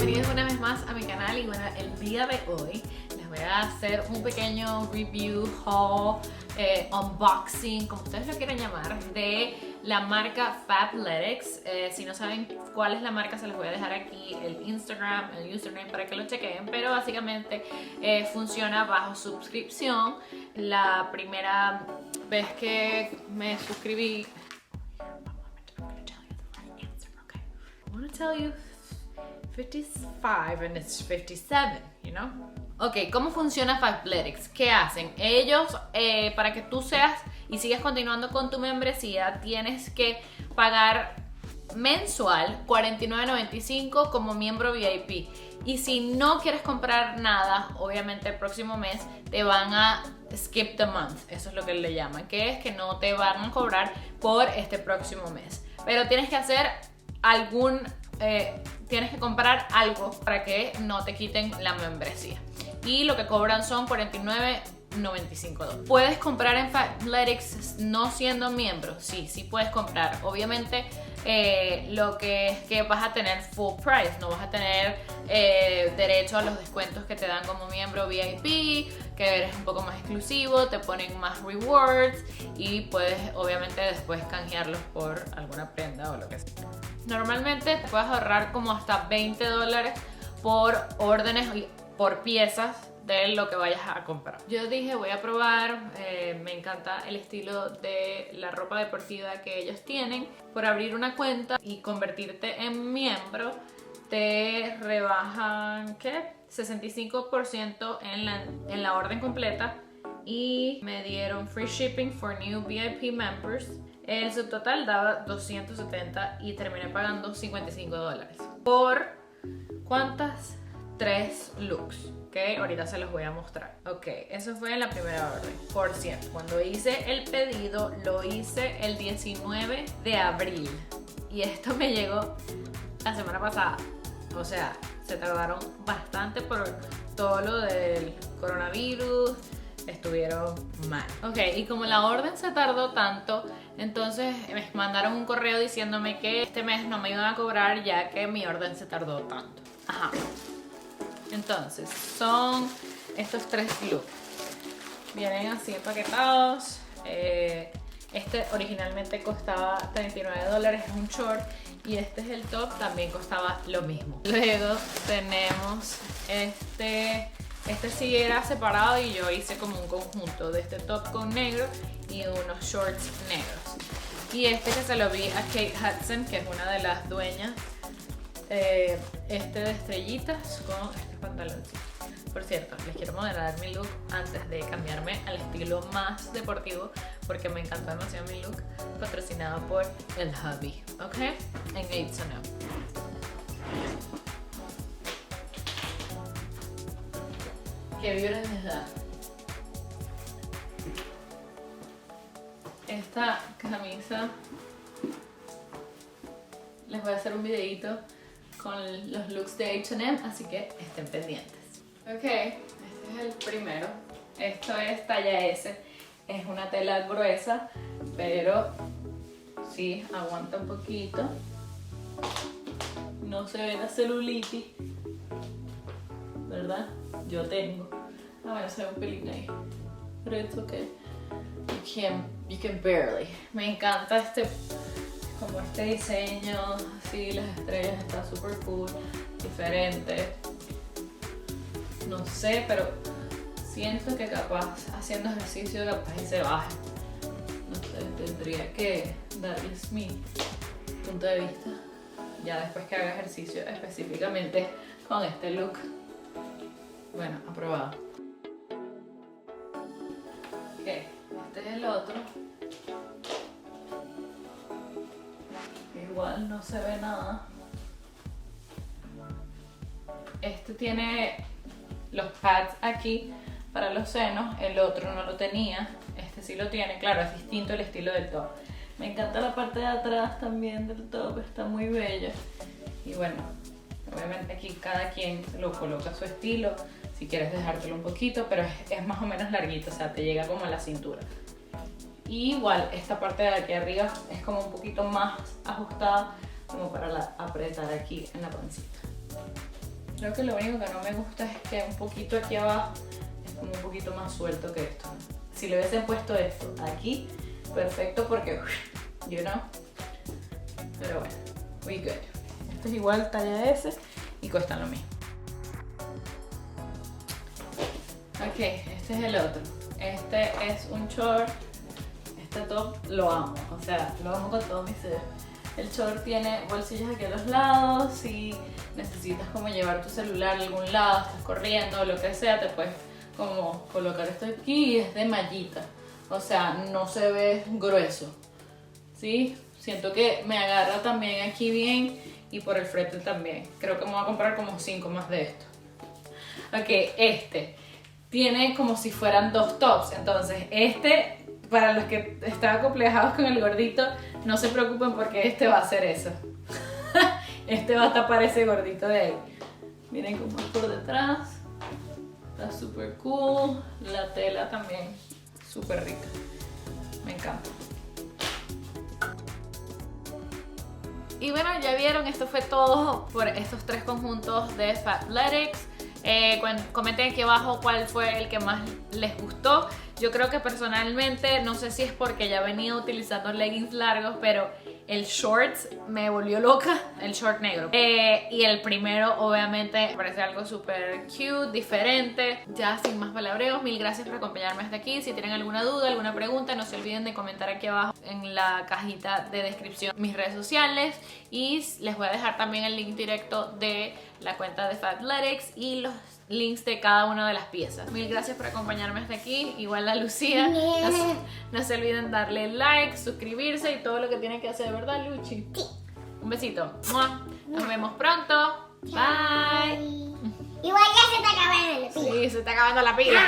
bienvenidos una vez más a mi canal. Y bueno, el día de hoy les voy a hacer un pequeño review, haul, unboxing, como ustedes lo quieran llamar, de la marca Fabletics. Si no saben cuál es la marca, se les voy a dejar aquí el Instagram, el username para que lo chequen. Pero básicamente funciona bajo suscripción. La primera vez que me suscribí, I want to tell you 55 and it's 57, you know? Ok, ¿cómo funciona Fabletics? ¿Qué hacen? Ellos, para que tú seas y sigas continuando con tu membresía, tienes que pagar mensual $49.95 como miembro VIP. Y si no quieres comprar nada, obviamente el próximo mes te van a skip the month. Eso es lo que le llaman, que es que no te van a cobrar por este próximo mes. Pero tienes que hacer tienes que comprar algo para que no te quiten la membresía. Y lo que cobran son $49.95. ¿Puedes comprar en Fabletics no siendo miembro? Sí, sí puedes comprar. Obviamente lo que es que vas a tener full price, no vas a tener derecho a los descuentos que te dan como miembro VIP, que eres un poco más exclusivo, te ponen más rewards y puedes obviamente después canjearlos por alguna prenda o lo que sea. Normalmente te puedes ahorrar como hasta $20 por órdenes y por piezas de lo que vayas a comprar. Yo dije voy a probar, me encanta el estilo de la ropa deportiva que ellos tienen. Por abrir una cuenta y convertirte en miembro te rebajan, ¿qué? 65% en la orden completa y me dieron free shipping for new VIP members. El subtotal daba 270 y terminé pagando $55. ¿Por cuántas? 3 looks. Ok, ahorita se los voy a mostrar. Ok, eso fue en la primera orden. Por cierto, cuando hice el pedido, lo hice el 19 de abril. Y esto me llegó la semana pasada. O sea, se tardaron bastante por todo lo del coronavirus. Estuvieron mal. Ok, y como la orden se tardó tanto, entonces me mandaron un correo diciéndome que este mes no me iban a cobrar ya que mi orden se tardó tanto. Ajá. Entonces, son estos 3 looks. Vienen así empaquetados. Este originalmente costaba $39, es un short. Y este es el top, también costaba lo mismo. Luego tenemos este sí era separado y yo hice como un conjunto de este top con negro y unos shorts negros. Y este que se lo vi a Kate Hudson, que es una de las dueñas. Este de estrellitas con este pantaloncito. Por cierto, les quiero modelar mi look antes de cambiarme al estilo más deportivo porque me encantó demasiado mi look, patrocinado por El Hubby, ¿ok? En H&M. ¿Qué vibras les da? Esta camisa, les voy a hacer un videito con los looks de H&M, así que estén pendientes. Ok, este es el primero. Esto es talla S. Es una tela gruesa, pero sí aguanta un poquito. No se ve la celulitis, ¿verdad? Yo tengo. Ah, bueno, se ve un pelín ahí. Pero es ok. You can barely. Me encanta como este diseño, así las estrellas, está súper cool, diferente. No sé, pero siento que capaz haciendo ejercicio capaz y se baja. No sé, tendría que darles mi punto de vista ya después que haga ejercicio específicamente con este look. Bueno, aprobado. Ok, este es el otro. Igual no se ve nada. Este tiene los pads aquí para los senos, el otro no lo tenía, este sí lo tiene. Claro, es distinto el estilo del top. Me encanta la parte de atrás también del top, está muy bella. Y bueno, obviamente aquí cada quien lo coloca a su estilo, si quieres dejártelo un poquito, pero es más o menos larguito, o sea, te llega como a la cintura. Y igual esta parte de aquí arriba es como un poquito más ajustada, como para apretar aquí en la pancita. Creo que lo único que no me gusta es que un poquito aquí abajo es como un poquito más suelto que esto. Si le hubiesen puesto esto aquí, perfecto porque, you know. Pero bueno, we good. Esto es igual talla S y cuestan lo mismo. Ok, este es el otro. Este es un short. Este top lo amo, o sea, lo amo con todo mi ser. El short tiene bolsillos aquí a los lados. Si necesitas como llevar tu celular a algún lado, estás corriendo o lo que sea, te puedes como colocar esto aquí y es de mallita. O sea, no se ve grueso. ¿Sí? Siento que me agarra también aquí bien y por el frente también. Creo que me voy a comprar como 5 más de esto. Ok, este tiene como si fueran 2 tops. Entonces, este, para los que están acomplejados con el gordito, no se preocupen porque este va a hacer eso. Este va a tapar ese gordito de ahí. Miren cómo es por detrás. Está súper cool. La tela también súper rica. Me encanta. Y bueno, ya vieron, esto fue todo por estos 3 conjuntos de Fabletics. Comenten aquí abajo cuál fue el que más les gustó. Yo creo que personalmente, no sé si es porque ya venía utilizando leggings largos, pero el shorts me volvió loca, el short negro. Y el primero obviamente me parece algo súper cute, diferente. Ya sin más palabreos, mil gracias por acompañarme hasta aquí. Si tienen alguna duda, alguna pregunta, no se olviden de comentar aquí abajo en la cajita de descripción mis redes sociales. Y les voy a dejar también el link directo de la cuenta de Fabletics y los links de cada una de las piezas. Mil gracias por acompañarme hasta aquí. Igual a Lucía. No se olviden darle like, suscribirse y todo lo que tienen que hacer, ¿verdad, Luchi? Sí. Un besito. Nos vemos pronto. Bye. Igual ya se está acabando la pila. Sí, se está acabando la pila.